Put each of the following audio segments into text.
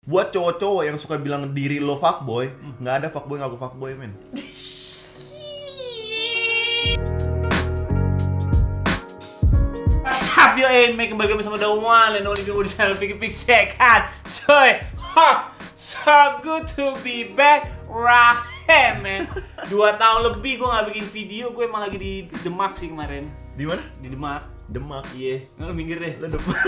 Buat cowok-cowok yang suka bilang diri lo fuckboy, nggak ada fuckboy ngaku fuckboy, men. What's up yo, kembali bersama The One and Only People Channel Pikir Sekat. Coy, so good to be back right here, man. 2 tahun lebih gue gak bikin video, gue emang lagi di Demak sih kemarin. Di mana? Di Demak. Demak. Iya, lu minggir deh. Lo Demak.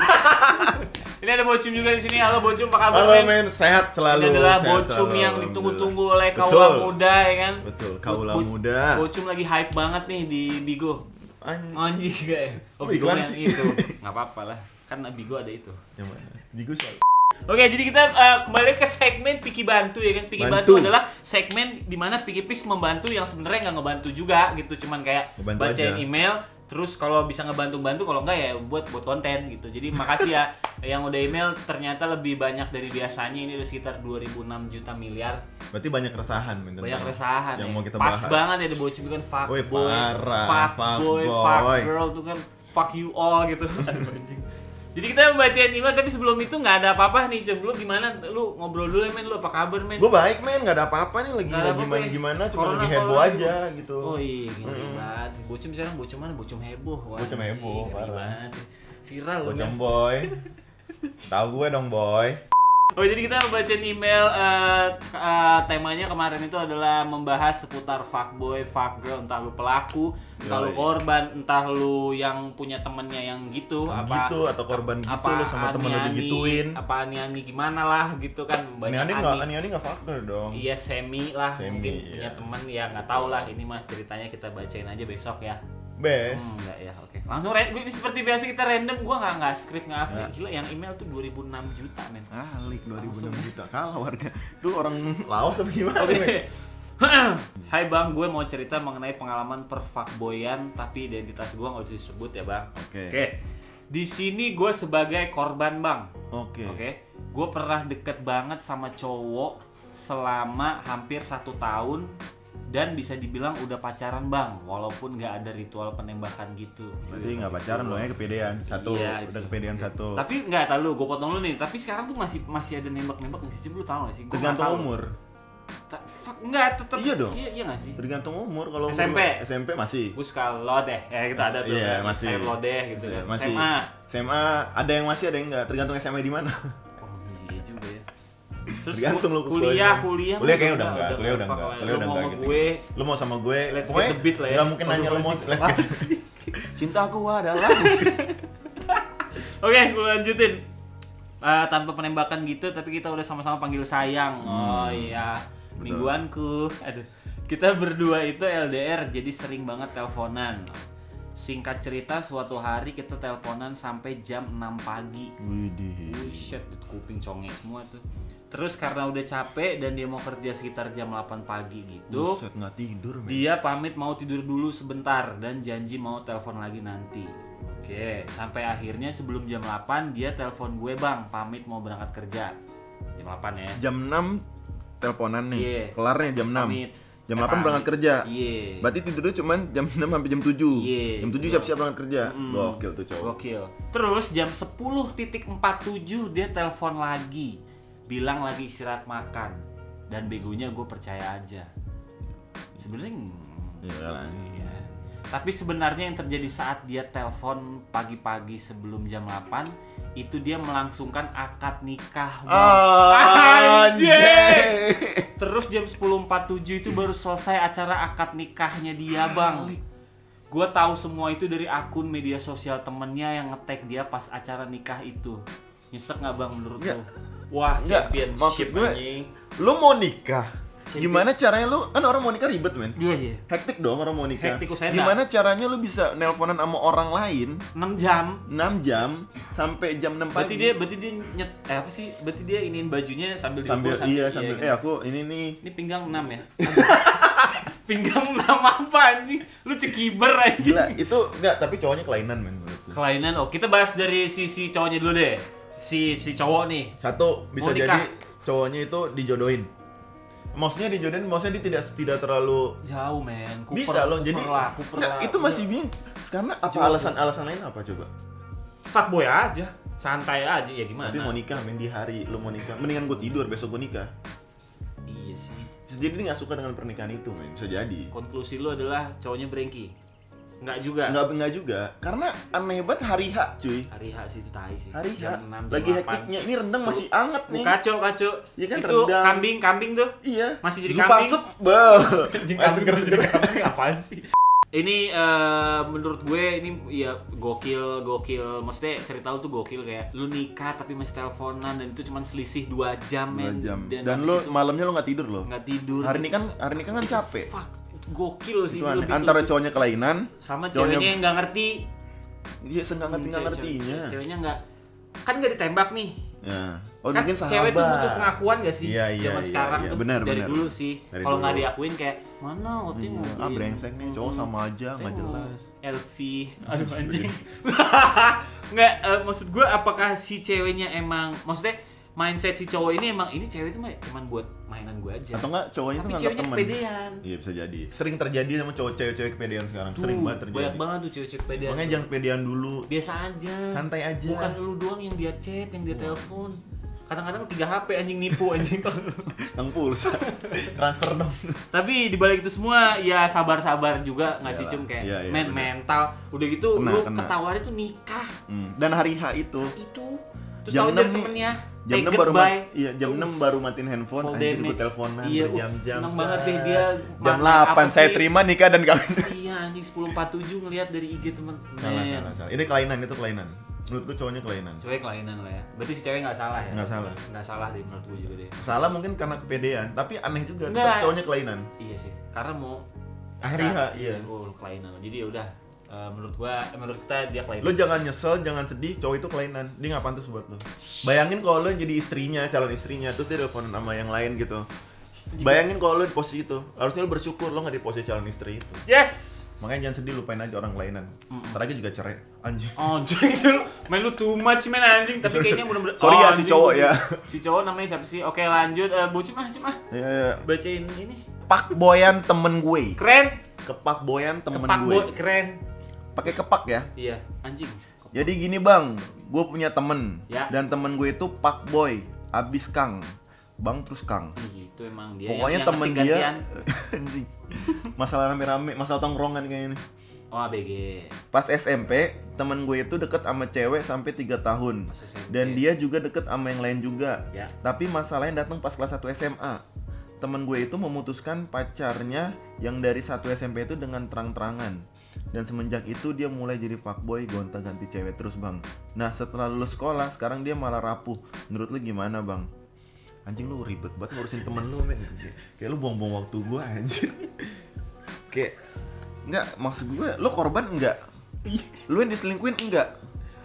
Ini ada Bocum juga di sini. Halo Bocum, apa kabar? Halo men, sehat selalu. Ini adalah sehat Bocum selalu, yang ditunggu-tunggu oleh Betul. kaula muda, ya kan? Betul, kaula muda. Bocum lagi hype banget nih di Bigo. Anjing gak ya? Oh, Bigo iklan yang sih. itu. Gak apa-apa lah, kan Bigo ada itu. Yang mana? Bigo selalu. Oke, jadi kita kembali ke segmen Piki Bantu ya kan. Piki Bantu adalah segmen dimana Piki Pix membantu yang sebenarnya nggak ngebantu juga gitu, cuman kayak Ngebantu bacain aja. email, terus kalau bisa ngebantu-bantu, kalau enggak ya buat konten gitu. Jadi makasih ya yang udah email, ternyata lebih banyak dari biasanya. Ini udah sekitar 2006 juta miliar. Berarti banyak keresahan, men. Banyak resahan yang ya. mau kita Pas bahas. banget ya, The Bocum kan Woi, fuckboy, parah. fuckboy, Fuckboy. fuck girl tuh kan fuck you all gitu. Aduh, anjing. Jadi kita bacain email, tapi sebelum itu nggak ada apa-apa nih. Coba lu gimana? Lu ngobrol dulu ya, men. Lu apa kabar, men? Gue baik, men. Nggak ada apa-apa nih. Lagi Nggak ada apa-apa ya. gimana-gimana. Cuma Corona, lagi heboh corona aja gitu. Oh iya, ngeri banget. Bocum sekarang Bocum mana? Bocum heboh. Wah, Bocum heboh, ngeri parah. banget. Viral loh. Bocam men. boy. Tahu gue dong, boy. Oh, jadi kita bacain email, temanya kemarin itu adalah membahas seputar fuckboy, fuckgirl, entah lu pelaku, entah lu Yoi. korban, entah lu yang punya temennya yang gitu, Gitu atau korban gitu lo sama temen lo digituin. apa ani-ani gimana lah gitu kan. Banyak Ani-ani nggak faktor dong. Iya, semi lah, Semi, mungkin iya. punya teman ya, nggak tahu lah. Ini mah ceritanya kita bacain aja besok ya. Best. Enggak ya, oke. Langsung gue ini seperti biasa kita random, gua nggak skrip nggak apa. Ya. Gila, yang email tuh 2006 juta, men. Alik 2006 Langsung. juta. Kalah warga. Itu orang Laos apa gimana? Oke. men? Hai bang, gue mau cerita mengenai pengalaman perfakboyan, tapi identitas gue nggak bisa disebut ya bang. Oke. Di sini gue sebagai korban bang. Oke. Gue pernah deket banget sama cowok selama hampir 1 tahun. Dan bisa dibilang udah pacaran bang, walaupun nggak ada ritual penembakan gitu. Berarti nggak pacaran dong ya, kepedean satu. Iya, Udah kepedean satu. Tapi nggak tahu lu, gue potong lu nih. Tapi sekarang tuh masih ada nembak-nembak nggak sih? Cip, lu tahu nggak sih? Gua Tergantung nggak tahu. umur. Fuck, nggak tetep. Iya dong. Iya nggak sih? Tergantung umur. Kalau umur SMP? SMP masih. Gue suka lodeh, ya gitu ada tuh. Iya, kan, masih. saya lodeh gitu kan. Masih. SMA. SMA ada yang masih, ada yang enggak. Tergantung SMA di mana. Oh iya juga ya. Terus Tergantung lu kuliah Kuliah mah kayaknya udah enggak. Kuliah udah fuck enggak. lah. Kuliah Lu udah mau enggak sama gitu. gue, Lu mau sama gue, let's pokoknya get the beat lah ya. nggak mungkin nanya lu mau Let's let's get get Cintaku adalah musik. Oke, gue lanjutin. Tanpa penembakan gitu, tapi kita udah sama-sama panggil sayang. Oh iya, mingguanku. Aduh, kita berdua itu LDR, jadi sering banget teleponan. Singkat cerita, suatu hari kita teleponan sampai jam 6 pagi. Widih. Shit, kuping congek semua tuh. Terus karena udah capek dan dia mau kerja sekitar jam 8 pagi gitu, Buset, nggak tidur, men. dia pamit mau tidur dulu sebentar dan janji mau telepon lagi nanti. Oke, sampai akhirnya sebelum jam 8 dia telepon gue, bang, pamit mau berangkat kerja. Jam 8 ya. Jam 6 teleponan nih. Iya. Kelarnya jam 6. Pamit. Jam 8 Pamit. berangkat kerja. Iya. Berarti tidurnya cuma jam 6 sampai jam 7. Iya, Jam 7 betul. siap-siap berangkat kerja. Gokil tuh cowok. Gokil. Terus jam 10.47 dia telepon lagi. Bilang lagi istirahat makan. Dan begonya gue percaya aja. Sebenarnya Iya lah. iya. Tapi sebenarnya yang terjadi saat dia telepon pagi-pagi sebelum jam 8 itu dia melangsungkan akad nikah. Bang. Anjay. Terus jam 10.47 itu baru selesai acara akad nikahnya dia, bang. Gue tahu semua itu dari akun media sosial temennya yang nge-tag dia pas acara nikah itu. Nyesek nggak bang menurut Nggak. lu? Wah, Nggak, championship maksud gue, anjing. Lu mau nikah? Gimana caranya lu? Kan orang mau nikah ribet, men. Iya. Hektik dong orang mau nikah. Hektik, usai Gimana caranya lu bisa nelponan sama orang lain 6 jam. 6 jam sampai jam 6 pagi? Berarti dia apa sih? Berarti dia iniin bajunya sambil sambil diukur, iya sambil gitu. aku ini nih. Ini pinggang 6 ya? Pinggang 6 apa anjing? Lu cekiber anjing. Gila, itu enggak, tapi cowoknya kelainan, men, menurutku. Kelainan. Oh, kita bahas dari sisi cowoknya dulu deh. Si cowok nih. Satu, bisa Mau nikah. jadi cowoknya itu dijodohin. Maksudnya dijodohin, maksudnya dia tidak terlalu Jauh, men. bisa loh. Jadi Kuper enggak, lah. itu masih bingung. Karena apa Jodoh. alasan lain apa coba? Fuckboy aja. santai aja ya gimana. Tapi mau nikah men di hari lu mau nikah, mendingan gue tidur besok gue nikah. Iya sih. Bisa jadi dia nggak suka dengan pernikahan itu men, bisa jadi. Konklusi lu adalah cowoknya brengki. Enggak juga. Enggak juga, karena aneh banget hari H cuy. Hari H sih itu tai sih. Hari H, Jam 6, lagi jam 8. hektiknya, ini rendang masih anget nih. Kacau. Iya kan, itu rendang. kambing tuh. Iya. Masih jadi Zupa kambing. sup, beuh. Masih jadi kambing apaan sih? Ini menurut gue ini ya gokil. Maksudnya cerita lu tuh gokil, kayak lu nikah tapi masih teleponan dan itu cuma selisih 2 jam men. 2 jam. Dan habis lu itu malamnya lu nggak tidur loh. nggak tidur. Hari ini kan capek. Fuck, itu gokil sih. Itu aneh. Lebih- Antara cowoknya kelainan sama cowoknya- ceweknya yang nggak ngerti. dia nggak ngertinya. Ceweknya nggak ditembak nih. Ya. Oh, Kan mungkin sahabat. cewek tuh butuh pengakuan gak sih? Iya, Zaman sekarang tuh benar, dari benar. dulu sih. Dari Kalau nggak dulu. diakuin kayak mana Oti mau Brengsek nih cowok sama aja nggak jelas. LV, aduh anjing. Nggak, maksud gue apakah si ceweknya emang, maksudnya mindset si cowok ini emang ini cewek itu cuman buat mainan gue aja. Atau enggak cowoknya tuh Tapi nganggap ceweknya teman. kepedean. Iya bisa jadi. Sering terjadi sama cewek-cewek kepedean sekarang. Sering Tuh, banget terjadi. banyak banget tuh cewek-cewek kepedean. Makanya jangan kepedean dulu. Biasa aja. Santai aja. Bukan lu doang yang dia chat, yang dia telepon. Kadang-kadang 3 HP anjing nipu anjing. Kang pulsa. Transfer dong. Tapi dibalik itu semua ya sabar-sabar juga nggak sih Iyalah. Cum kayak Iya, bener. mental. Udah gitu Kena. lu ketawaannya tuh nikah. Dan hari H itu Itu. Terus Jam tahu dari 6 nih. temennya. jam "Hey, 6 baru goodbye." jam 6 baru matiin handphone, Full anjir gue damage. teleponan Iya, berjam-jam. seneng banget deh dia. Jam Mana, apa 8 saya sih? terima nikah dan kawin. Iya anjing 10.47 ngeliat dari IG temen. Salah. Ini kelainan, itu kelainan. Menurut gue cowoknya kelainan. Cewek kelainan lah ya. Berarti si cewek nggak salah ya? Nggak salah. Nggak salah deh menurut gue juga deh. Salah mungkin karena kepedean, tapi aneh juga Nggak. tetap cowoknya kelainan. Iya sih. Karena mau Hari H, iya. Oh, kelainan. Jadi ya udah. Menurut kita dia kelainan. Lo jangan nyesel, jangan sedih, cowok itu kelainan. Dia nggak pantas buat lo. Bayangin kalau lo jadi istrinya, calon istrinya, terus dia teleponan sama yang lain gitu. Bayangin kalau lo di posisi itu. Harusnya lo bersyukur lo nggak di posisi calon istri itu. Yes. Makanya jangan sedih, lupain aja orang kelainan. Ntar lagi juga cerai. Anjing. Anjing itu main lu too much men anjing, tapi kayaknya bener-bener Sorry ya, si anjing. cowok ya. Si cowok namanya siapa sih? Oke lanjut, Bucim ah. Iya. Bacain ini. Pak Boyan temen gue. Keren. Kepak Boyan temen Kepak gue. boy, keren. Pakai kepak ya. Iya, anjing. Jadi gini bang, gue punya temen. Ya. Dan temen gue itu Pak Boy. Abis Kang. Bang terus Kang. Itu emang dia. Pokoknya yang temen ngetik dia gantian. anjing. Masalah rame-rame, masalah tongkrongan kayaknya nih. Oh, ABG. Pas SMP, temen gue itu deket sama cewek sampai 3 tahun. Pas SMP. Dan dia juga deket sama yang lain juga. Ya. Tapi masalahnya datang pas kelas 1 SMA. Temen gue itu memutuskan pacarnya yang dari 1 SMP itu dengan terang-terangan. Dan semenjak itu dia mulai jadi fuckboy, gonta-ganti cewek terus bang. Nah setelah lulus sekolah, sekarang dia malah rapuh. Menurut lu gimana bang? Anjing lu ribet banget ngurusin temen lu men. Kayak lu buang-buang waktu gue anjir. Kayak enggak, maksud gue lu korban enggak? Lu yang diselingkuhin enggak?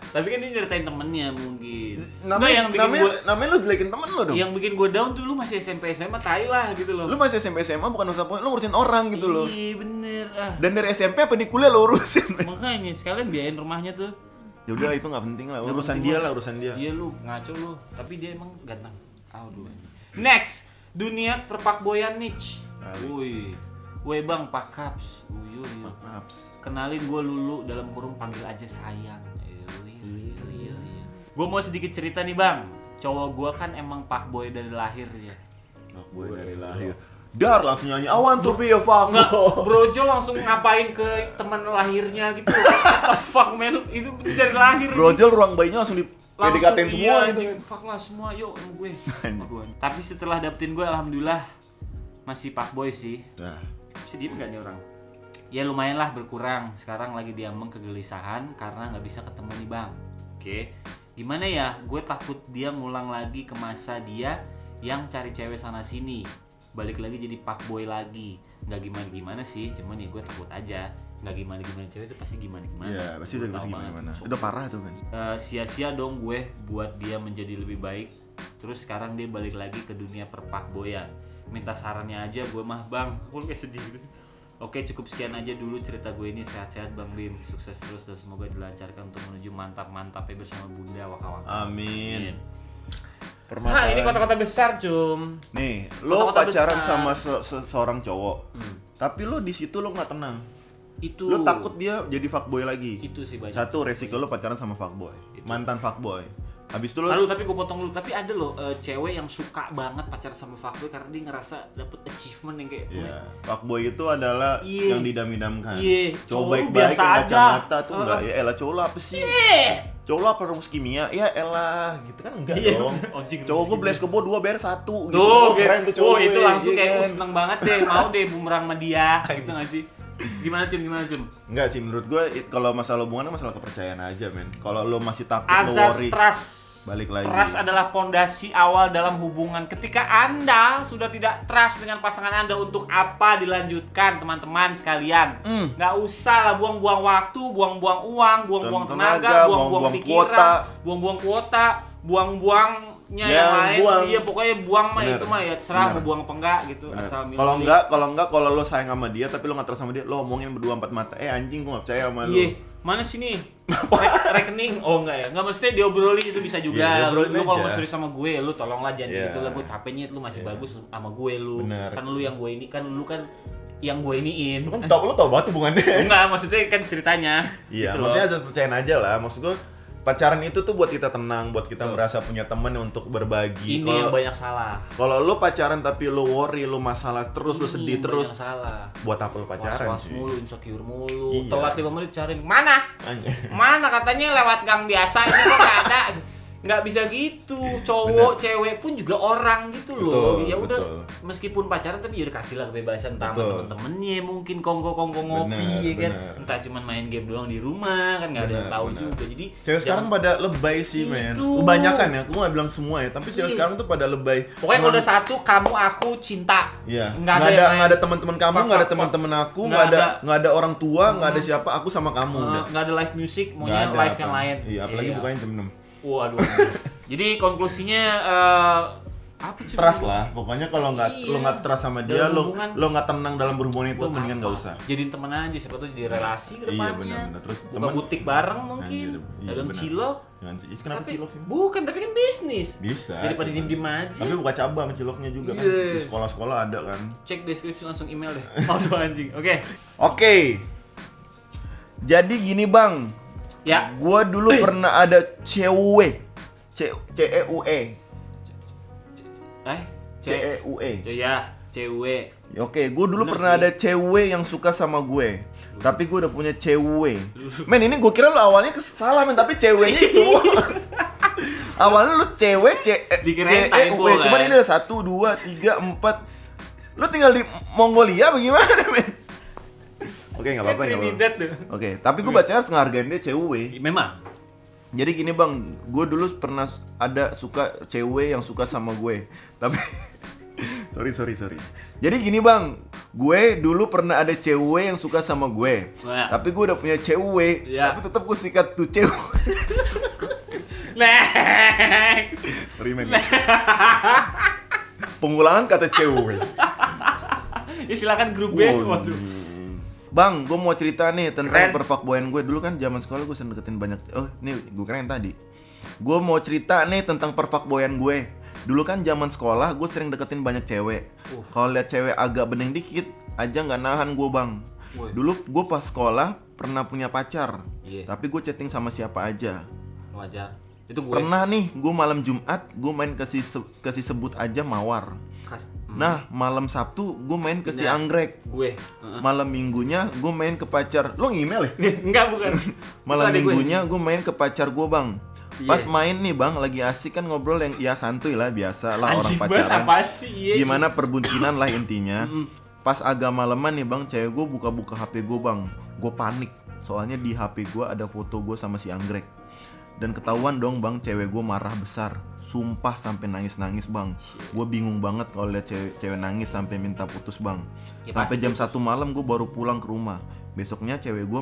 Tapi kan dia nyeritain temennya mungkin. Namanya, Nggak, namanya lu jelekin temen lu dong. yang bikin gue down tuh lu masih SMP SMA tai lah gitu loh. Lu masih SMP SMA bukan usah lu ngurusin orang gitu loh. Iya bener ah. Dan dari SMP apa di kuliah lu urusin? Makanya sekalian biayain rumahnya tuh. Ya udah itu nggak penting lah, Nggak urusan penting dia lah. lah, urusan dia. Iya lu ngaco lu, tapi dia emang ganteng. Aduh. Next, dunia perpakboyan niche. Woi bang, Pak Kaps. Maps. Kenalin gue Lulu dalam kurung panggil aja sayang. Gue mau sedikit cerita nih bang. Cowok gue kan emang fuckboy dari lahir ya. Fuckboy dari lahir. Dar langsung nyanyi, I want to be a Nggak, fuckboy. Brojo langsung ngapain ke teman lahirnya gitu. What the fuck man, itu dari lahir. Brojol ruang bayinya langsung di PDKT-in semua iya, gitu. anjing, fuck lah semua, yuk sama gue. Aduh, tapi setelah dapetin gue alhamdulillah masih fuckboy sih. Nah, Bisa diem gak nih orang? Ya lumayan lah berkurang. Sekarang lagi diambang kegelisahan karena nggak bisa ketemu nih bang. Oke, gimana ya? Gue takut dia ngulang lagi ke masa dia yang cari cewek sana sini. Balik lagi jadi fuckboy lagi. Nggak gimana-gimana sih, cuman ya gue takut aja. Nggak gimana-gimana cewek itu pasti gimana-gimana. iya pasti udah pasti gimana. Udah parah tuh kan. Sia-sia dong gue buat dia menjadi lebih baik. Terus sekarang dia balik lagi ke dunia perfuckboyan. Minta sarannya aja gue mah bang. Gue kayak sedih gitu. Oke cukup sekian aja dulu cerita gue ini. Sehat-sehat bang Lim. Sukses terus dan semoga dilancarkan untuk menuju mantap-mantapnya bersama bunda waka-waka. Amin. Nah ini kota-kota besar cum. Nih, lo Kota-kota pacaran besar. sama seorang cowok. Tapi lo di situ lo nggak tenang. Itu Lo takut dia jadi fuckboy lagi. itu sih banyak. Satu, resiko lo pacaran sama fuckboy. Mantan fuckboy. Habis itu lo Lalu tapi gue potong dulu, tapi ada loh cewek yang suka banget pacaran sama fuckboy karena dia ngerasa dapet achievement yang kayak Iya, fuckboy itu adalah Iya. yang didam-idamkan. Iya, Cowok cowok baik-baik biasa yang aja. kacamata tuh enggak, ya elah cowok lo apa sih? Cowok lo apa rumus kimia? Ya elah, gitu kan enggak Iya, dong. anjing, Cowok rumus gue beles kebo 2 bayar 1 gitu. Tuh, Oh, keren tuh cowok itu gue, langsung iya kayak kan? seneng banget deh, mau deh bumerang sama dia, gitu gak sih? Gimana Cum? Enggak sih, menurut gue kalau masalah hubungan kan masalah kepercayaan aja, men. Kalau lo masih takut lo Azas worry, trust. balik lagi. Trust adalah pondasi awal dalam hubungan. Ketika Anda sudah tidak trust dengan pasangan Anda, untuk apa dilanjutkan, teman-teman sekalian? Nggak usah lah buang-buang waktu, buang-buang uang, buang-buang Tenaga, tenaga, buang-buang buang-buang pikiran, kuota. buang-buang kuota, buang-buangnya Ya, yang lain. buang. Iya, pokoknya buang mah Bener. itu mah ya terserah Bener. mau buang apa enggak gitu. Bener. Asal milih. Kalau enggak kalau lo sayang sama dia tapi lo nggak trust sama dia, lo omongin berdua empat mata. Anjing, gue nggak percaya sama lo. Iya, mana sini? Rekening? Oh enggak ya, nggak mesti diobrolin itu bisa juga. Iya, diobrolin lu kalau aja. mau serius sama gue, lu tolonglah jangan Iya. gitu lah, gue capeknya lu masih Iya. bagus sama gue lu. Bener. Kan lu yang gue ini kan lu kan yang gue iniin. Lo tau banget hubungannya. Enggak, maksudnya kan ceritanya. Iya, gitu loh. maksudnya asal percayaan aja lah. Maksud gue pacaran itu tuh buat kita tenang, buat kita merasa punya teman untuk berbagi. Ini yang banyak salah. Kalau lo pacaran tapi lo worry, lo masalah terus, lo Ini sedih yang terus, banyak salah. buat apa lo pacaran Was-was sih? mulu, insecure mulu. Iya. Telat 5 menit cariin. Mana? Anjing. Mana katanya lewat gang biasa, ini kok nggak ada. Nggak bisa gitu, cowok, cewek pun juga orang gitu loh. Betul, Ya udah, betul. meskipun pacaran tapi udah kasihlah kebebasan entah sama Betul. temen-temennya, mungkin kongko-kongko ngopi Bener, ya kan. bener. Entah cuman main game doang di rumah kan nggak ada yang Bener, tahu bener. juga. Jadi Cewek sekarang pada lebay sih, men. Itu. Kebanyakan ya, gue gak bilang semua ya, tapi cewek Iya. sekarang tuh pada lebay. pokoknya kalau udah satu, kamu, aku, cinta. Iya. Nggak Nggak ada yang nggak ada teman-teman kamu, fuck, nggak ada fuck, teman-teman aku, Nggak nggak ada orang tua, nggak ada siapa, aku sama kamu udah. nggak ada live music, Nggak maunya ada live apa. yang lain. Iya, apalagi Iya. bukannya jam 6. Waduh. Jadi konklusinya apa cuy? Trust lah, pokoknya kalau nggak Iya. lo nggak trust sama dia, Dalam lo hubungan. lo nggak tenang dalam berhubungan itu, Buat mendingan apa? nggak usah. Jadiin temen aja, siapa tuh jadi relasi ke Iya, depannya. benar-benar. Terus Buka temen- butik bareng mungkin. Anjir, iya, Dagang benar. cilok. Jangan sih. Kenapa Tapi cilok sih? bukan, tapi kan bisnis. Bisa. Daripada cuman. diem-diem aja. Tapi buka cabang ciloknya juga kan. Iya. Di sekolah-sekolah ada kan. Cek deskripsi langsung email deh. Auto anjing. Oke. Oke. Jadi gini, Bang. Ya. Gua dulu pernah ada cewek. C-E-U-E. C-E-U-E. Ya, cewek. Oke, gue dulu Bener pernah sih. ada cewek yang suka sama gue. Tapi gue udah punya cewek. Men, ini gue kira lu awalnya salah, men, tapi ceweknya itu. Awalnya lu cewek Dikirain typo C-E-U-E. lah Cuman ya. ini ada 1, 2, 3, 4. Lu tinggal di Mongolia bagaimana, men? Oke, nggak apa-apa, nggak apa-apa. Trinidad tuh. Oke, tapi gue baca harus ngehargain dia cewek. Memang. Jadi gini, Bang, gue dulu pernah ada suka cewek yang suka sama gue. Tapi sorry. Jadi gini, Bang, gue dulu pernah ada cewek yang suka sama gue. Nah. Tapi gue udah punya cewek, Ya. tapi tetap gue sikat tuh cewek. Next. Sorry, men. Pengulangan kata cewek. Ya silakan grup B. Waduh. Bang, gue mau cerita nih tentang Keren. perfakboyan gue. Dulu kan zaman sekolah gue sering deketin banyak. Oh, nih gue keren tadi. Gue mau cerita nih tentang perfakboyan gue. Dulu kan zaman sekolah gue sering deketin banyak cewek. Kalau lihat cewek agak bening dikit aja nggak nahan gue, Bang. Woi. Dulu gue pas sekolah pernah punya pacar. Iya. Tapi gue chatting sama siapa aja. Wajar. Itu gue. Pernah nih gue malam Jumat gue main kasih sebut aja Mawar. Nah, malam Sabtu gue main ke si Nah. Anggrek. Gue. Malam minggunya gue main ke pacar. Lo ngemail ya? Enggak, bukan. Malam Itu adek gue. minggunya gue main ke pacar gue, Bang. Iya. Pas main nih, Bang, lagi asik kan ngobrol yang ya santuy lah, biasa lah orang Anjing banget, pacaran. apa sih? Iya. Gimana perbucinan lah intinya. Pas agak maleman nih, Bang, cewek gue buka-buka HP gue, Bang. Gue panik. Soalnya di HP gue ada foto gue sama si Anggrek. Dan ketahuan dong, Bang, cewek gue marah besar. Sumpah sampai nangis-nangis, Bang. Gue bingung banget kalau lihat cewek nangis sampai minta putus, Bang. Ya, Sampai pasti jam 1 malam gue baru pulang ke rumah. Besoknya cewek gue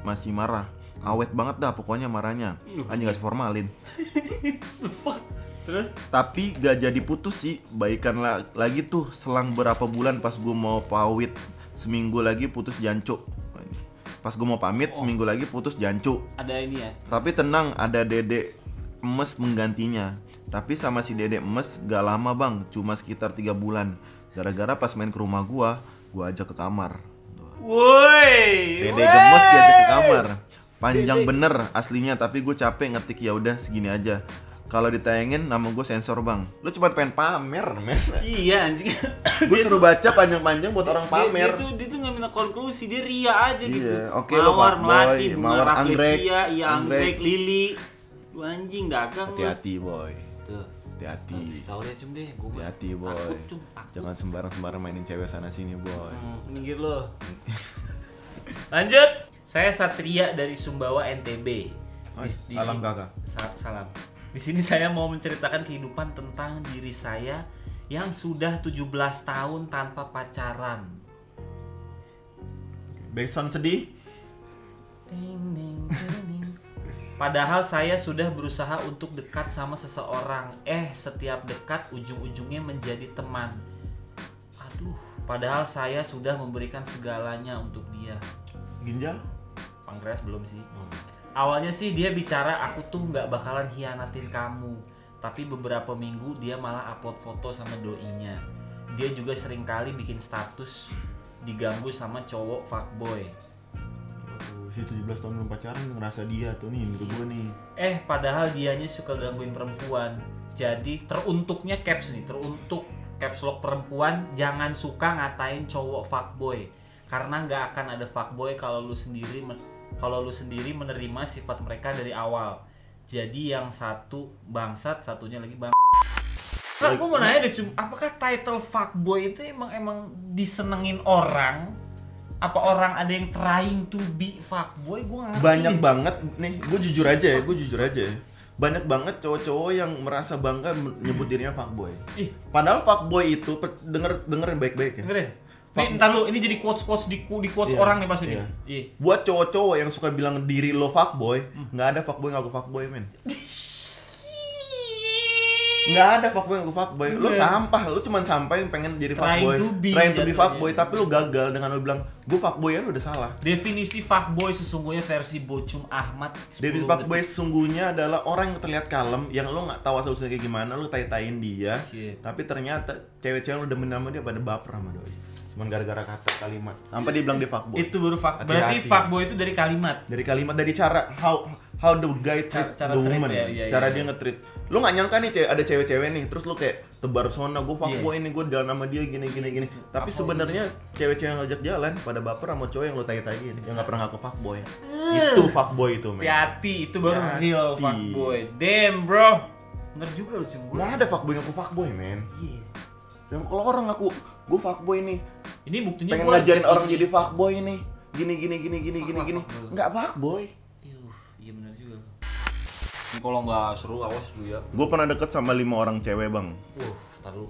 masih marah. Awet banget dah pokoknya marahnya. Anjing gak formalin. Terus? Tapi gak jadi putus sih. Baikan lagi tuh selang berapa bulan pas gue mau pawit. Seminggu lagi putus jancuk. Pas gue mau pamit seminggu lagi putus jancuk. Ada ini ya. Tapi tenang, ada Dede Emes menggantinya. Tapi sama si Dede Emes gak lama, Bang, cuma sekitar 3 bulan. Gara-gara pas main ke rumah gua ajak ke kamar. Woi. Dede gemes diajak ke kamar. Panjang bener aslinya, tapi gue capek ngetik, ya udah segini aja. kalau ditayangin nama gue sensor bang. Lu cuma pengen pamer, men. Iya anjing. Gue suruh baca panjang-panjang buat orang pamer. Dia tuh nggak minta konklusi, dia ria aja gitu. Oke, lo Mawar, fuckboy, melati, bunga mawar, rafflesia, iya anggrek, lili. Lu anjing dagang lu. Hati-hati boy. Tuh. Hati-hati. Tahu deh cum deh, gue Hati-hati boy. Takut, cum. Takut. Jangan sembarang mainin cewek sana sini boy. Minggir lo. Lanjut. Saya Satria dari Sumbawa NTB. Salam kakak. Salam. Di sini saya mau menceritakan kehidupan tentang diri saya yang sudah 17 tahun tanpa pacaran. Backsound sedih. Ding, ding, ding, ding. Padahal saya sudah berusaha untuk dekat sama seseorang. Setiap dekat ujung-ujungnya menjadi teman. Aduh, padahal saya sudah memberikan segalanya untuk dia. Ginjal? Pankreas belum sih. Awalnya sih dia bicara aku tuh nggak bakalan hianatin kamu. Tapi beberapa minggu dia malah upload foto sama doinya. Dia juga sering kali bikin status diganggu sama cowok fuckboy. Si 17 tahun belum pacaran ngerasa dia tuh nih, gitu gue nih. Padahal dianya suka gangguin perempuan. Jadi teruntuknya caps nih, teruntuk caps lock perempuan, jangan suka ngatain cowok fuckboy. Karena nggak akan ada fuckboy kalau lu sendiri menerima sifat mereka dari awal. Jadi yang satu bangsat, satunya lagi bang. Nah, gue mau nanya deh cum, apakah title fuckboy itu emang disenengin orang? Apa orang ada yang trying to be fuckboy? Gue nggak ngerti. Banyak banget nih, gue jujur aja ya. Banyak banget cowok-cowok yang merasa bangga nyebut dirinya fuckboy. Padahal fuckboy itu dengerin baik-baik ya. Dengerin. Nih, ntar lu, ini jadi quotes di quotes orang nih pasti nih. Buat cowok-cowok yang suka bilang diri lo fuckboy, nggak ada fuckboy ngaku fuckboy, men. Nggak ada fuckboy ngaku fuckboy. Lo sampah, lo cuman sampah yang pengen jadi fuckboy. Trying to be fuckboy, tapi lo gagal dengan lo bilang gue fuckboy ya, lo udah salah. Definisi fuckboy sesungguhnya versi Bocum Ahmad. Definisi fuckboy sesungguhnya adalah orang yang terlihat kalem, yang lo nggak tahu asal usulnya kayak gimana, lo tai-taiin dia, tapi ternyata cewek-cewek lo demen sama dia pada baper sama doi. Cuman gara-gara kata kalimat. Sampai dia bilang dia fuckboy. Itu baru fuckboy. Berarti fuckboy itu dari kalimat. Dari cara how the guy treat the woman. Cara dia nge-treat. Lu enggak nyangka nih ada cewek-cewek nih, terus lu kayak tebar sona, gue fuckboy nih, gue jalan sama dia gini. Tapi sebenarnya cewek-cewek yang ngajak jalan pada baper sama cowok yang lu tai-taiin, yang enggak pernah ngaku fuckboy. Itu fuckboy itu, men. Hati-hati, itu baru real fuckboy. Damn, bro. Bener juga lu cuma. Enggak ada fuckboy ngaku fuckboy, men. Yang kalau orang ngaku gue fuckboy nih, ini buktinya pengen ngajarin orang jadi fuckboy nih, gini. Nggak fuckboy. Iya benar juga. Ini kalau nggak seru awas lu ya. Gue pernah deket sama 5 orang cewek bang. Taruh.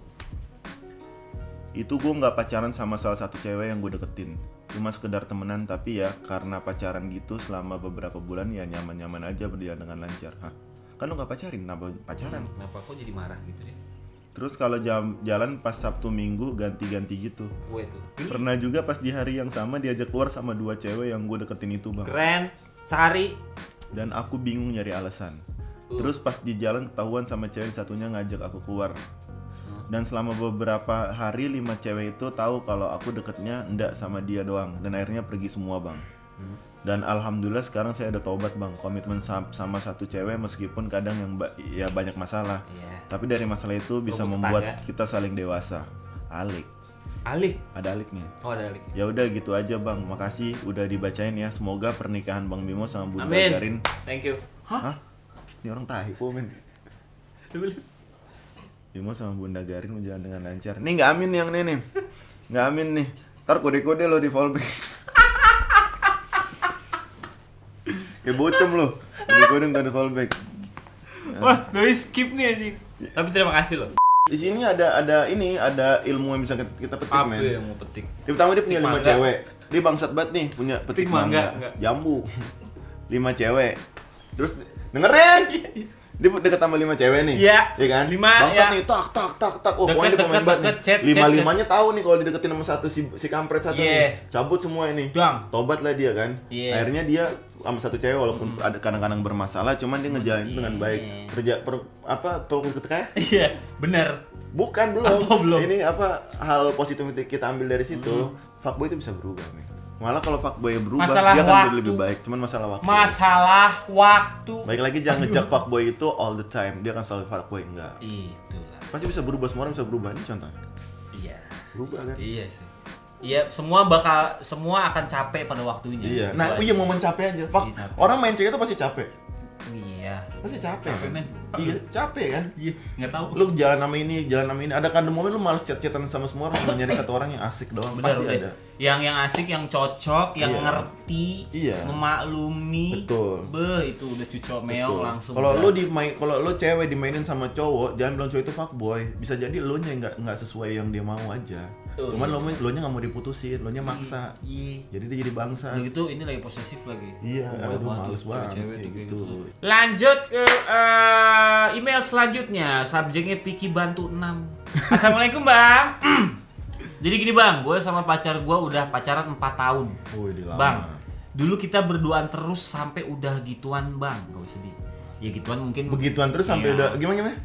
Itu gue nggak pacaran sama salah satu cewek yang gue deketin, cuma sekedar temenan, tapi ya karena pacaran gitu selama beberapa bulan ya nyaman-nyaman aja berjalan dengan lancar. Kan lu nggak pacarin, kenapa pacaran? Kenapa kok jadi marah gitu deh? Terus kalau jalan pas Sabtu Minggu ganti-ganti gitu. Gue tuh. Pernah juga pas di hari yang sama diajak keluar sama 2 cewek yang gue deketin itu bang. Keren, sehari. Dan aku bingung nyari alasan. Terus pas di jalan ketahuan sama cewek satunya ngajak aku keluar. Dan selama beberapa hari 5 cewek itu tahu kalau aku deketnya enggak sama dia doang. Dan akhirnya pergi semua bang. Dan alhamdulillah sekarang saya udah tobat bang, komitmen sama satu cewek meskipun kadang yang ya banyak masalah. Tapi dari masalah itu bisa membuat kita saling dewasa. Alik? Ada aliknya. Ada alik. Ya udah gitu aja bang, makasih udah dibacain ya. Semoga pernikahan Bang Bimo sama Bunda Garin. Thank you. Hah? Ini orang tahi komen. Bimo sama Bunda Garin menjalan dengan lancar. Nih nggak amin yang ini nih. Nggak amin nih. Ntar kode-kode lo di fallback. Ya bocem lo. Kode-kode ntar di fallback. Wah, doi skip nih anjing. Tapi terima kasih lo. Di sini ada ilmu yang bisa kita petik, men. Apa yang mau petik? Pertama dia punya 5 cewek. Dia bangsat banget nih, punya petik mangga. Jambu. 5 cewek. Terus dengerin. Dia deket sama 5 cewek nih. Iya kan? 5, bangsat nih, tak. Oh, pokoknya dia pemain banget nih. 5-5-nya tahu nih kalau dideketin sama satu si kampret satu nih. Cabut semua ini. Tobat lah dia kan. Akhirnya dia sama satu cewek walaupun ada kadang-kadang bermasalah, cuman dia ngejalanin dengan baik. Fokus ketika? Iya, benar. Bukan belum. Ini hal positif kita ambil dari situ. Fuckboy itu bisa berubah, men. Malah kalau fuckboy berubah, Masalah dia akan jadi waktu. lebih baik. Cuman masalah waktu. Masalah waktu. Baik lagi jangan ngejak fuckboy itu all the time. Dia akan selalu fuckboy, enggak. Itulah. Pasti bisa berubah, semua orang bisa berubah. Ini contohnya. Iya. Berubah kan? Iya sih. Iya, semua akan capek pada waktunya. Iya. Itu Nah, aja. iya momen capek aja. Iya, capek. Orang main cewek itu pasti capek. Iya. Pasti capek Capek, kan? men. Iya, capek kan? Iya, enggak tahu. Lu jalan sama ini. Ada kan momen lu males chat-chatan sama semua orang, cuma nyari satu orang yang asik doang. Bener, Pasti udah. ada. Yang asik, yang cocok, yang Iya. ngerti, Iya. memaklumi. Betul. Itu udah cucok meong Betul. langsung. Kalau gas. kalau lu cewek dimainin sama cowok, jangan bilang cowok itu fuckboy. Bisa jadi lu nya nggak sesuai yang dia mau aja. Oh, Cuman iya. lu nya nggak mau diputusin, lu nya maksa. Iya. Jadi dia jadi bangsa. Udah gitu ini lagi posesif lagi. Iya, Oh, aduh waduh, males banget cewek-cewek kayak tuh gitu. Lanjut ke email selanjutnya. Subjeknya Piki Bantu 6. Assalamualaikum Bang. Jadi gini Bang, gue sama pacar gue udah pacaran 4 tahun. Wih, di lama. Bang, dulu kita berduaan terus sampai udah gituan Bang. Gak usah sedih. Ya gituan mungkin. Begituan terus sampai Iya. udah gimana?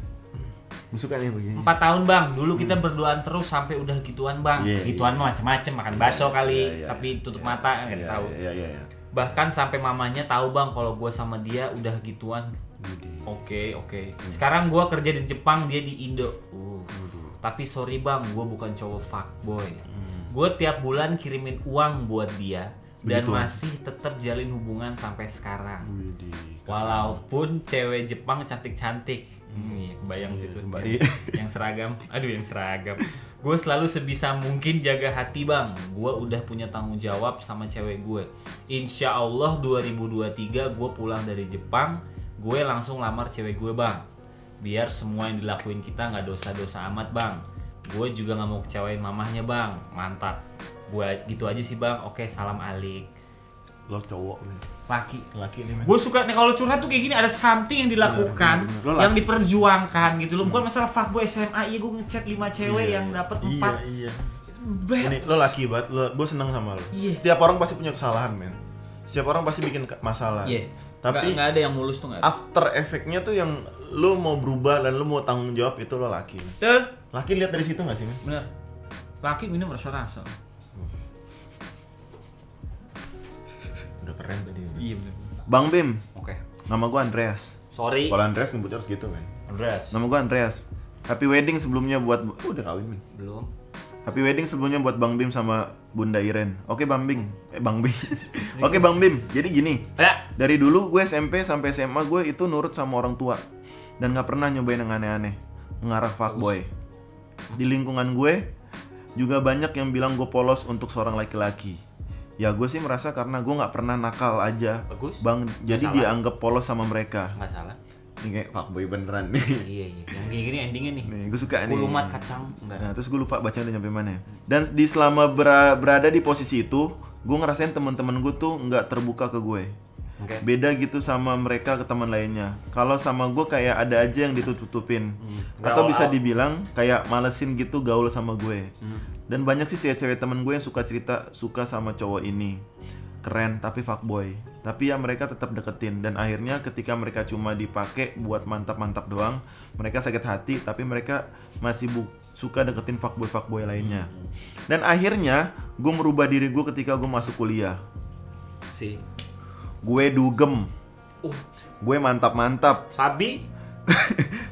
Gue suka nih begini. 4 tahun Bang, dulu kita berduaan terus sampai udah gituan Bang. Iya, Gituan mah macem-macem, makan bakso kali, iya, tapi tutup iya. mata nggak Iya, tahu. Iya. Bahkan sampai mamanya tahu Bang kalau gue sama dia udah gituan. Oke. Sekarang gue kerja di Jepang, dia di Indo. Tapi sorry Bang, gue bukan cowok fuckboy. Gue tiap bulan kirimin uang buat dia dan Begituan. masih tetap jalin hubungan sampai sekarang. Widih. Walaupun cewek Jepang cantik-cantik. Iya, kebayang Iya, situ. kebayang. Yang seragam. Aduh, yang seragam. Gue selalu sebisa mungkin jaga hati Bang. Gue udah punya tanggung jawab sama cewek gue. Insya Allah 2023 gue pulang dari Jepang, gue langsung lamar cewek gue Bang. Biar semua yang dilakuin kita nggak dosa-dosa amat Bang. Gue juga nggak mau kecewain mamahnya Bang. Mantap. Gue gitu aja sih Bang. Oke, salam alik. Lo cowok nih. Laki Nih men. gue suka nih kalau curhat tuh kayak gini, ada something yang dilakukan, Bener. Lo yang laki. diperjuangkan gitu loh. Bukan masalah fuckboy SMA. Iya, gue ngechat 5 cewek yang dapat 4. Iya. Beb. Ini lo laki banget, gue seneng sama lo. Iya. Setiap orang pasti punya kesalahan men. Setiap orang pasti bikin masalah. Iya. Tapi nggak ada yang mulus tuh nggak ada. after efeknya tuh yang lo mau berubah dan lo mau tanggung jawab itu lo laki. Betul. Laki lihat dari situ nggak sih men? Bener. Laki minum rasa-rasa. Udah keren tadi. Iya bener. Bang Bim, Oke. nama gue Andreas. Sorry. Kalau Andreas nyebutnya harus gitu men. Andreas. Nama gue Andreas. Happy wedding sebelumnya buat udah kawin men. Belum. Happy wedding sebelumnya buat Bang Bim sama Bunda Iren. Oke Bang Bim. Bang Bim. Oke Bang Bim. Jadi gini. Ya. Dari dulu gue SMP sampai SMA gue itu nurut sama orang tua dan nggak pernah nyobain yang aneh-aneh, mengarah fuckboy. Di lingkungan gue juga banyak yang bilang gue polos untuk seorang laki-laki. Ya gue sih merasa karena gue nggak pernah nakal aja, Bagus. Bang. Jadi salah. dianggap polos sama mereka. Nggak salah. Ini kayak fuckboy beneran nih. Iya. Yang gini-gini endingnya nih. Nih gue suka nih. Kulumat kacang. Enggak. Nah, terus gue lupa bacanya udah nyampe mana. Dan di selama berada di posisi itu, gue ngerasain teman-teman gue tuh nggak terbuka ke gue. Oke. Beda gitu sama mereka ke teman lainnya. Kalau sama gue kayak ada aja yang ditutup-tutupin. Atau Gaul bisa out. dibilang kayak malesin gitu gaul sama gue. Dan banyak sih cewek-cewek temen gue yang suka cerita suka sama cowok ini. Keren tapi fuckboy. Tapi ya mereka tetap deketin. Dan akhirnya ketika mereka cuma dipakai buat mantap-mantap doang, mereka sakit hati tapi mereka masih suka deketin fuckboy-fuckboy lainnya. Dan akhirnya gue merubah diri gue ketika gue masuk kuliah. Si. Gue dugem. Gue mantap-mantap. Sabi.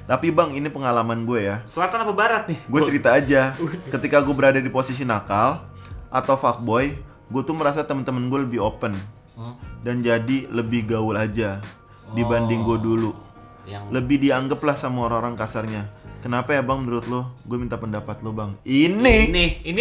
Tapi bang, ini pengalaman gue ya. Selatan apa barat nih? Gue cerita aja. Ketika gue berada di posisi nakal atau fuckboy, gue tuh merasa temen-temen gue lebih open dan jadi lebih gaul aja dibanding gue dulu. Yang Lebih dianggap lah sama orang-orang kasarnya. Kenapa ya bang menurut lo? Gue minta pendapat lo bang. Ini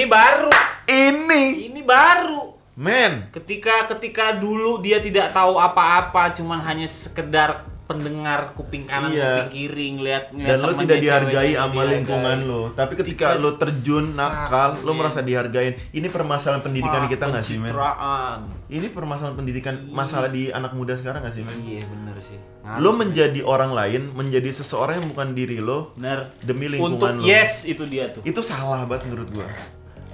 baru. Ini Ini baru. men. Ketika dulu dia tidak tahu apa-apa, cuman hanya sekedar pendengar kuping kanan, Iya. kuping kiri, ngeliat Dan lo temennya tidak cewek dihargai yang sama lingkungan lo. Tapi ketika lo terjun nakal, lo merasa dihargain. Ini permasalahan pendidikan kita nggak sih men? Pencitraan. Ini permasalahan pendidikan masalah di anak muda sekarang nggak sih men? Iya bener sih. Lo menjadi orang lain, menjadi seseorang yang bukan diri lo Bener. demi lingkungan Untuk lo. yes itu dia tuh. Itu salah banget menurut gua.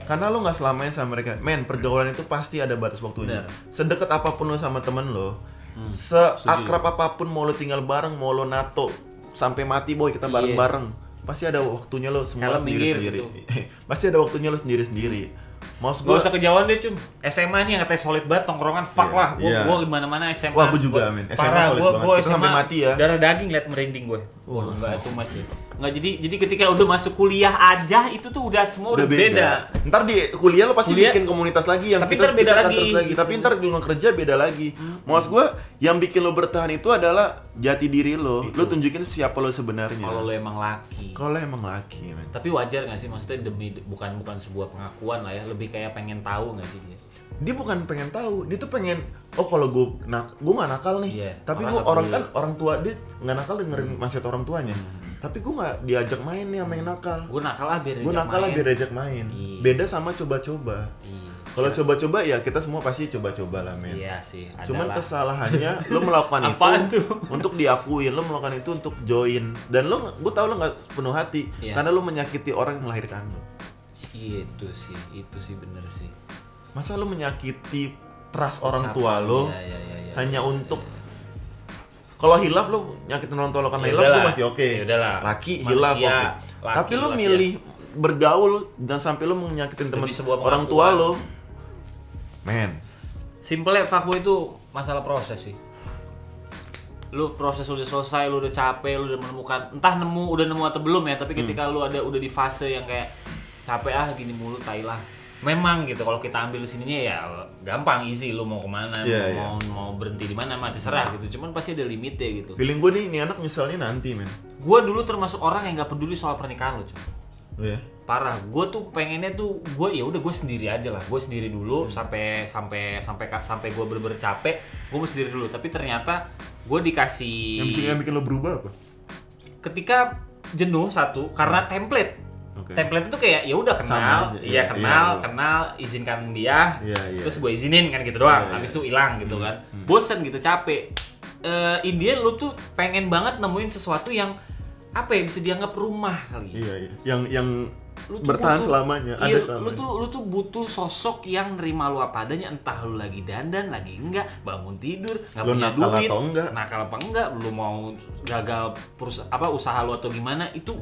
Karena lo nggak selamanya sama mereka. Men, pergaulan itu pasti ada batas waktunya. Bener. Sedekat apapun lo sama temen lo, seakrab apapun mau lo tinggal bareng, mau lo nato sampai mati boy kita bareng-bareng. Pasti ada waktunya lo semua Helm minggir sendiri-sendiri. gitu. Pasti ada waktunya lo sendiri-sendiri. Maksud Gak gua, usah kejauhan deh cum. SMA nih yang katanya solid banget tongkrongan, fuck Iya, lah. iya. Gua di mana-mana SMA. Wah, gua juga, men. SMA Parah, solid gua banget. Kita SMA sampai mati ya. darah daging liat merinding gue. Wah, enggak itu masih. Enggak, jadi ketika udah masuk kuliah aja itu tuh udah semua udah beda. Ntar di kuliah lo pasti Kuliah- bikin komunitas lagi yang Tapi kita, ntar beda kita akan lagi. terus lagi. Tapi ntar di luar kerja beda lagi. Maksud gua yang bikin lo bertahan itu adalah jati diri lo. Lo tunjukin siapa lo sebenarnya. Kalau lo emang laki. Kalau emang laki, men. Tapi wajar gak sih, maksudnya demi bukan sebuah pengakuan lah ya, lebih kayak pengen tahu gak sih dia? Dia bukan pengen tahu, dia tuh pengen kalau gue nggak nakal nih, Iya, tapi orang gue nggak orang peduli. kan orang tua dia nggak nakal dengerin nasihat orang tuanya, tapi gue nggak diajak main nih sama yang nakal, Gue nakal lah biar gue diajak nakal lah main. biar diajak main, Iya. beda sama coba-coba. Iya. Kalau coba-coba ya kita semua pasti coba-coba lah, men. Iya sih, Cuman adalah. kesalahannya lo melakukan Apaan itu tuh? untuk diakuin, lo melakukan itu untuk join, dan gue tahu lo nggak sepenuh hati Iya. karena lo menyakiti orang yang melahirkan lo. Itu sih bener sih. Masa lo menyakiti trust orang tua lo Iya. hanya untuk kalau hilaf lo nyakitin orang tua lo karena Ya hilaf udahlah. gue masih oke. Ya udahlah. Laki Manusia, hilaf oke. laki, Tapi lo laki, milih bergaul dan sampai lo menyakitin teman Lebih sebuah orang tua pengakuan. lo. Men, Simpelnya fuckboy itu masalah proses sih. Lu proses udah selesai, lu udah capek, lu udah menemukan, udah nemu atau belum ya, tapi ketika lu udah di fase yang kayak capek gini mulu, tai lah. Memang gitu, kalau kita ambil sininya ya gampang, easy, lu mau kemana, Iya, mau berhenti di mana, mati serah gitu. Cuman pasti ada limitnya gitu. feeling gue nih, ini anak nyeselnya nanti, men. Gua dulu termasuk orang yang nggak peduli soal pernikahan lo, cuy. Oh, ya? Parah, gue tuh pengennya tuh gue sendiri aja lah, gue sendiri dulu sampai gue bener-bener capek, gue mau sendiri dulu. Tapi ternyata gue dikasih Yang bikin lo berubah apa? ketika jenuh satu karena template. Oke. Template itu kayak ya udah kenal, Sama aja, iya iya, kenal, izinkan dia, Iya, iya. terus gue izinin kan gitu doang, Iya, habis iya. itu hilang gitu kan, bosen gitu, capek. India lu tuh pengen banget nemuin sesuatu yang apa ya bisa dianggap rumah kali. Iya. Yang Lu tuh bertahan butuh- selamanya, iya, ada selamanya. lu tuh butuh sosok yang nerima lu apa adanya, entah lu lagi dandan, lagi enggak, bangun tidur, nggak Lu punya nakal duit, atau enggak. nakal apa enggak, lu mau gagal usaha lu atau gimana, itu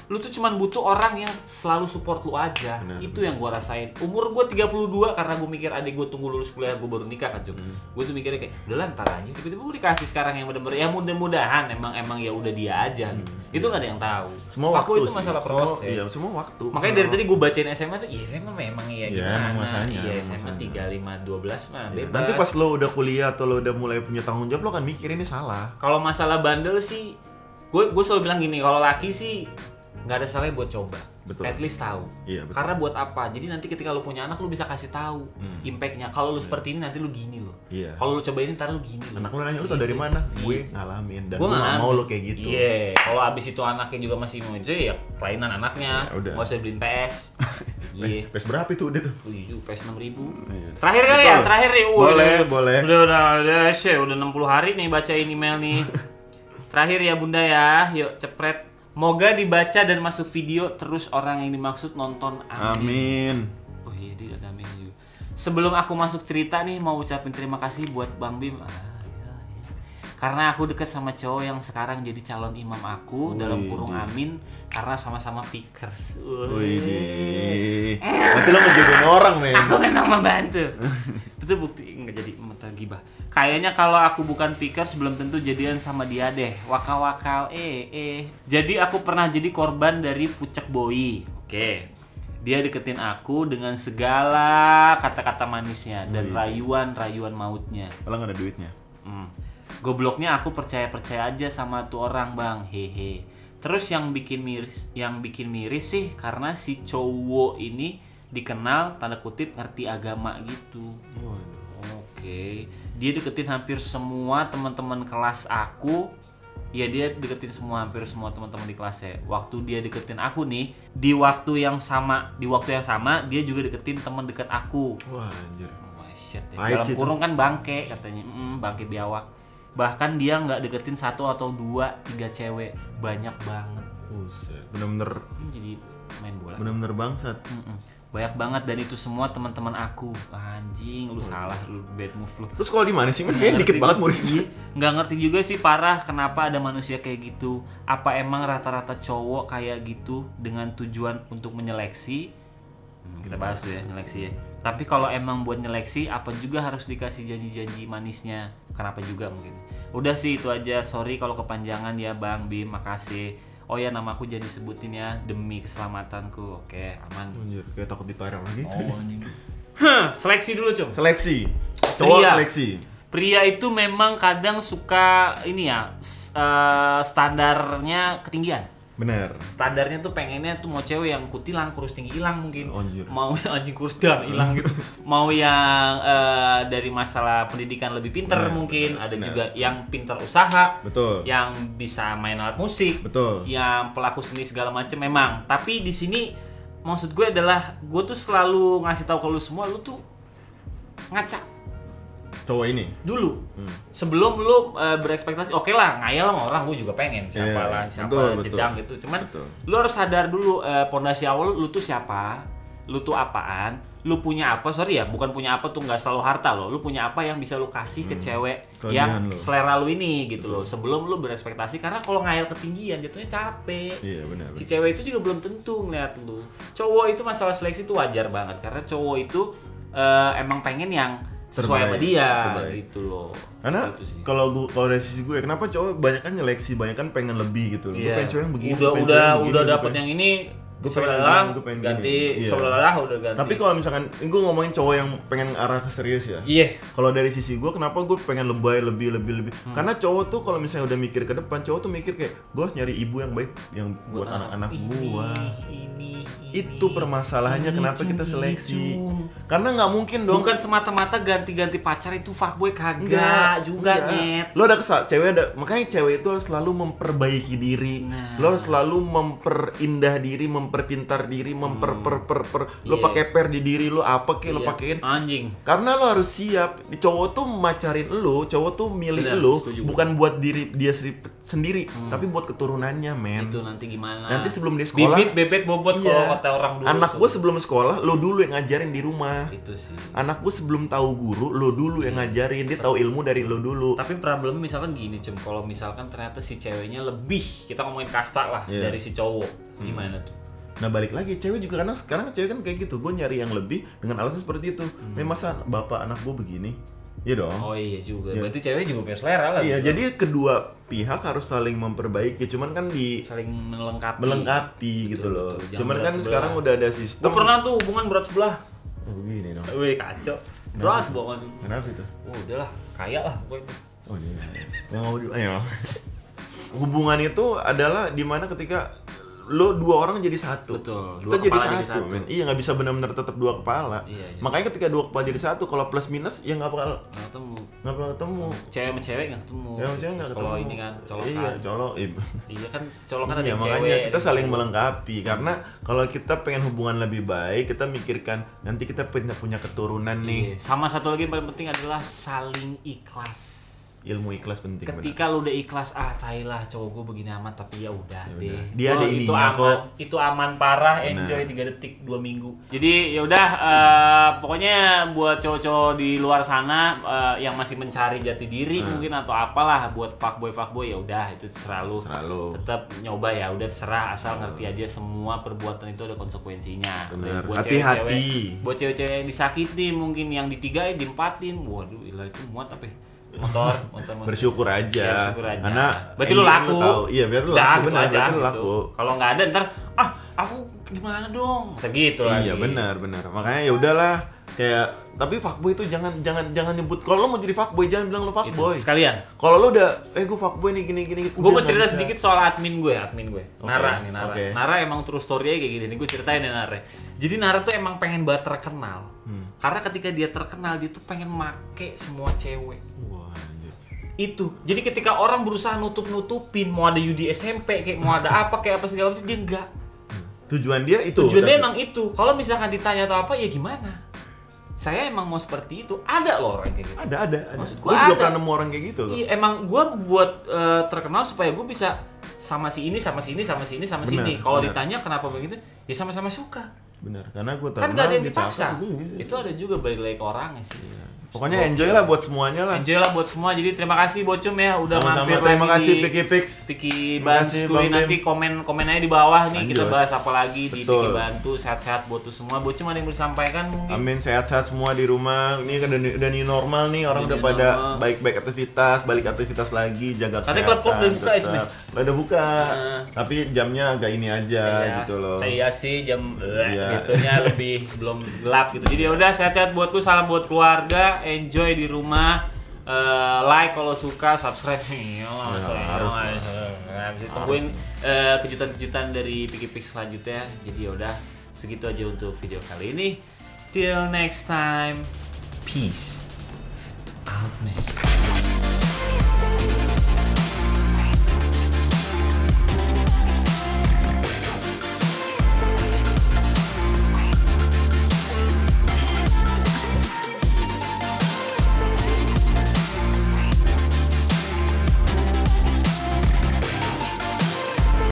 lu tuh cuman butuh orang yang selalu support lu aja. Benar, Itu yang gua rasain. Umur gua 32 karena gua mikir adik gua tunggu lulus kuliah, gua baru nikah kan, Cum. Gua tuh mikirnya kayak, udahlah ntar aja, tiba-tiba gua dikasih sekarang yang bener-bener ya mudah-mudahan emang ya udah dia aja. Itu nggak ada yang tahu. Semua Fuckboy waktu itu sih. masalah Semua- proses. Iya, semua waktu. Makanya dari tadi gue bacain SMA tuh, iya SMA memang iya Iya, gimana, emang masanya, iya emang SMA masanya. 35-12 mah Iya, bebas. nanti pas lo udah kuliah atau lo udah mulai punya tanggung jawab lo akan mikir ini salah. Kalau masalah bandel sih, gue selalu bilang gini, kalau laki sih nggak ada salahnya buat coba. Betul. At least tahu. Iya, betul. Karena buat apa? Jadi nanti ketika lu punya anak lu bisa kasih tahu impactnya. Kalau lu seperti ini nanti lu gini lo. Iya. Kalau lu coba ini ntar lu gini lo. Anak lo nanya, lo tau dari mana? Gue ngalamin dan Gue gue gak mau lo kayak gitu. Iya. Kalau abis itu anaknya juga masih mau itu ya kelainan anaknya. Ya, udah. Nggak usah beliin PS. Iya. PS berapa itu udah tuh? PS 6.000. Iya. Terakhir kali ya, Betul. terakhir nih. Boleh. Udah 60 hari nih bacain email nih. Terakhir ya Bunda ya, yuk cepret. Moga dibaca dan masuk video terus orang yang dimaksud nonton. Amin. Amin. Oh iya dia ada amin juga. Sebelum aku masuk cerita nih mau ucapin terima kasih buat Bang Bim. Iya. Karena aku deket sama cowok yang sekarang jadi calon imam aku dalam kurung amin karena sama-sama pickers. Wih. Nanti lo ngejagoin orang, men. Aku memang membantu. Itu bukti nggak jadi mental gibah. Kayaknya kalau aku bukan pickers belum tentu jadian sama dia deh. Wakal-wakal Jadi aku pernah jadi korban dari fucek boy. Oke. Dia deketin aku dengan segala kata-kata manisnya dan rayuan mautnya. Kalau nggak ada duitnya. Gobloknya aku percaya aja sama tuh orang, Bang. Hehe. Terus yang bikin miris sih karena si cowok ini dikenal tanda kutip ngerti agama gitu. Oke. Dia deketin hampir semua teman-teman kelas aku. Ya dia deketin hampir semua teman-teman di kelasnya. Waktu dia deketin aku nih, di waktu yang sama dia juga deketin teman dekat aku. Wah, anjir. Wah, shit ya. Pahit Dalam sih kurung kan bangke katanya. Bangke biawak. Bahkan dia nggak deketin 1 atau 2, 3 cewek. Banyak banget. Buset. Bener-bener Jadi main bola. bener-bener bangsat. Banyak banget dan itu semua teman-teman aku. Anjing, lu salah, lu bad move lu. Terus sekolah di mana sih? Kayaknya dikit banget muridnya. Nggak ngerti juga sih parah kenapa ada manusia kayak gitu. Apa emang rata-rata cowok kayak gitu dengan tujuan untuk menyeleksi? Kita bahas tuh ya nyeleksi ya. Tapi kalau emang buat nyeleksi, apa juga harus dikasih janji-janji manisnya? Kenapa juga mungkin? Udah sih itu aja. Sorry kalau kepanjangan ya Bang Bim, makasih. Oh ya, namaku jadi sebutin ya demi keselamatanku. Oke, aman. Anjir, kayak takut ditarang lagi. Oh anjing. Seleksi dulu, Cung. Seleksi. Cowok Pria. seleksi. Pria itu memang kadang suka ini ya, standarnya ketinggian. Bener. Standarnya tuh pengennya tuh mau cewek yang kutilang, kurus tinggi hilang mungkin. Anjir. Mau anjing kurus dan hilang gitu. Mau yang dari masalah pendidikan lebih pinter mungkin. Ada juga yang pinter usaha. Betul. Yang bisa main alat musik. Betul. Yang pelaku seni segala macam memang. Tapi di sini maksud gue adalah gue tuh selalu ngasih tahu ke lu semua, lu tuh ngaca Cowok ini. dulu sebelum lu berekspektasi. Oke lah, ngayal sama orang gue juga pengen siapa Iya, lah, siapa betul, jedang betul. gitu. Cuman Betul. lu harus sadar dulu pondasi awal lu tuh siapa, lu tuh apaan, lu punya apa. Sorry ya, bukan punya apa tuh nggak selalu harta loh. Lu punya apa yang bisa lu kasih ke cewek Kelebihan yang lu. selera lu ini gitu loh. Sebelum lu berekspektasi, karena kalau ngayal ketinggian jatuhnya capek. Iya benar. Si cewek itu juga belum tentu ngeliat lu. Cowok itu masalah seleksi itu wajar banget karena cowok itu emang pengen yang sesuai sama Terbaik, dia terbaik. gitu loh. Karena Gitu sih. kalau dari sisi gue, kenapa cowok banyak kan nyeleksi, banyak kan pengen lebih gitu. Gue Iya. pengen cowok yang begini, udah pengen cowok yang begini, udah gue dapet pengen- yang ini gue pengen sebelah gini, gue pengen ganti gini. Iya. sebelah udah ganti. Tapi kalau misalkan gue ngomongin cowok yang pengen arah ke serius ya. iya Kalau dari sisi gue, kenapa gue pengen lebay lebih. Karena cowok tuh kalau misalnya udah mikir ke depan, cowok tuh mikir kayak gue harus nyari ibu yang baik, yang buat anak-anak gue. Itu permasalahannya kenapa kita seleksi. Karena nggak mungkin dong. bukan semata-mata ganti-ganti pacar itu fuckboy kagak juga nyet. Lo ada cewek ada, makanya cewek itu harus selalu memperbaiki diri. Nah. Lo harus selalu memperindah diri, memperpintar diri, Lo Iya. pakai per di diri lo, apa kek lo Iya, pakein. anjing. Karena lo harus siap. Cowok tuh macarin lo, cowok tuh milih Benar, lo setuju. bukan buat diri dia sendiri, tapi buat keturunannya, men. Itu nanti gimana? Nanti sebelum dia sekolah, bibit bebek bobot iya. kalau kata orang dulu. Anak tuh. gue sebelum sekolah, lo dulu yang ngajarin di rumah. Itu sih. Anak gue sebelum tahu guru, lo dulu yang ngajarin. Dia tahu ilmu dari lo dulu. Tapi problemnya misalkan gini, kalau misalkan ternyata si ceweknya lebih, kita ngomongin kasta lah Iya. dari si cowok, gimana tuh? Nah balik lagi, cewek juga karena sekarang cewek kan kayak gitu. Gue nyari yang lebih dengan alasan seperti itu. Masa bapak anak gue begini? Iya dong. Oh iya juga. Iya. Berarti cewek juga punya selera lah. Iya, gitu. jadi kedua pihak harus saling memperbaiki. Cuman kan saling melengkapi. melengkapi gitu Betul, loh. betul. Jangan Cuman berat kan sebelah. sekarang udah ada Gue sistem. pernah tuh hubungan berat sebelah. Oh, begini dong. Wih kacau. Berat banget. Kenapa itu? Udahlah, kaya lah gue. Oh iya. Yang mau ayo. Hubungan itu adalah dimana ketika lo dua orang jadi satu. Betul, Kita dua jadi kepala jadi satu, satu. men. Iya, nggak bisa benar-benar tetap dua kepala. Iya, iya. Makanya ketika dua kepala jadi satu, kalau plus minus ya nggak bakal Nggak ketemu. ketemu. Cewek sama cewek nggak ketemu. Ya maksudnya nggak ketemu. Kalau ini kan colokan. Iya, colok. Iya kan colokan ada Iya, yang makanya cewek. kita saling melengkapi. Karena kalau kita pengen hubungan lebih baik, kita mikirkan nanti kita punya keturunan nih. Iya. Sama satu lagi yang paling penting adalah saling ikhlas. Ilmu ikhlas penting. Ketika lu udah ikhlas, tai lah cowok gue begini amat, tapi ya udah deh. Dia ada itu ininya aman, kok. itu aman parah, Benar. enjoy 3 detik 2 minggu. Jadi ya udah pokoknya buat cowok-cowok di luar sana yang masih mencari jati diri mungkin atau apalah, buat fuckboy ya udah itu terserah lu. Selalu. Tetap nyoba ya udah terserah, asal ngerti aja semua perbuatan itu ada konsekuensinya. Benar. Buat Hati-hati. cewek-cewek- buat cewek-cewek yang disakiti mungkin yang ditigain, diempatin, waduh gila itu muat apa ya? motor Bersyukur aja. Ya, bersyukur aja. Karena berarti lu ending laku. tahu. Iya, biar lu Udah, laku, gitu benar, aja, berarti lu gitu. laku. Kalau nggak ada ntar aku gimana dong, kayak gitu lagi. Iya, benar. Makanya ya udahlah, kayak tapi fuckboy itu jangan nyebut. Kalau lo mau jadi fuckboy jangan bilang lo Itu. fuckboy. Sekalian Kalau lo udah gue fuckboy nih gini gue mau cerita sedikit soal admin gue. Nara nih, Nara. Oke. Nara emang true story-nya kayak gini nih, gue ceritain ya Nara. Jadi Nara tuh emang pengen banget terkenal. Karena ketika dia terkenal, dia tuh pengen make semua cewek. Wah, anjir. Itu. Jadi ketika orang berusaha nutup-nutupin, mau ada Yudi SMP, kayak mau ada apa, kayak apa segala macam, dia enggak. Tujuan dia itu. Tujuannya tapi- emang itu. Kalau misalkan ditanya atau apa, ya gimana? Saya emang mau seperti itu. Ada loh orang kayak gitu. Ada. Maksud Gue gua juga ada. pernah nemu orang kayak gitu loh. Iya, emang gue buat terkenal supaya gue bisa sama si ini, sama si ini, sama si ini, sama si Benar, ini. Kalau benar. ditanya kenapa begitu, ya sama-sama suka. Benar, karena gue Kan gak ada yang dipaksa. Itu ada juga balik lagi ke orangnya sih. Pokoknya enjoy lah buat semuanya lah. Enjoy lah buat semua. Jadi terima kasih Bocum ya udah Sama-sama. mampir Terima lagi kasih di Piki Pix. Piki Terima Bantu kasih, School. Bang Nanti Dim. komen aja di bawah nih. Lanjut. Kita bahas apa lagi di Betul. Piki Bantu. Sehat-sehat buat tuh semua. Bocum ada yang mau disampaikan mungkin? Amin, sehat-sehat semua di rumah. Ini kan udah new normal nih, orang Udah udah new pada normal. baik-baik aktivitas, balik aktivitas lagi, jaga Katanya kesehatan. klub-klub udah buka ya, tetap. Udah buka. Heeh. Tapi jamnya agak ini aja Ya, gitu loh. Saya sih jam Iya. gitunya lebih belum gelap gitu. Jadi ya udah sehat-sehat buat lu, salam buat keluarga, enjoy di rumah. Like kalau suka, subscribe nih. harus. Tungguin kejutan-kejutan dari Piki Pix selanjutnya. Jadi ya udah segitu aja untuk video kali ini. Till next time. Peace. Out next.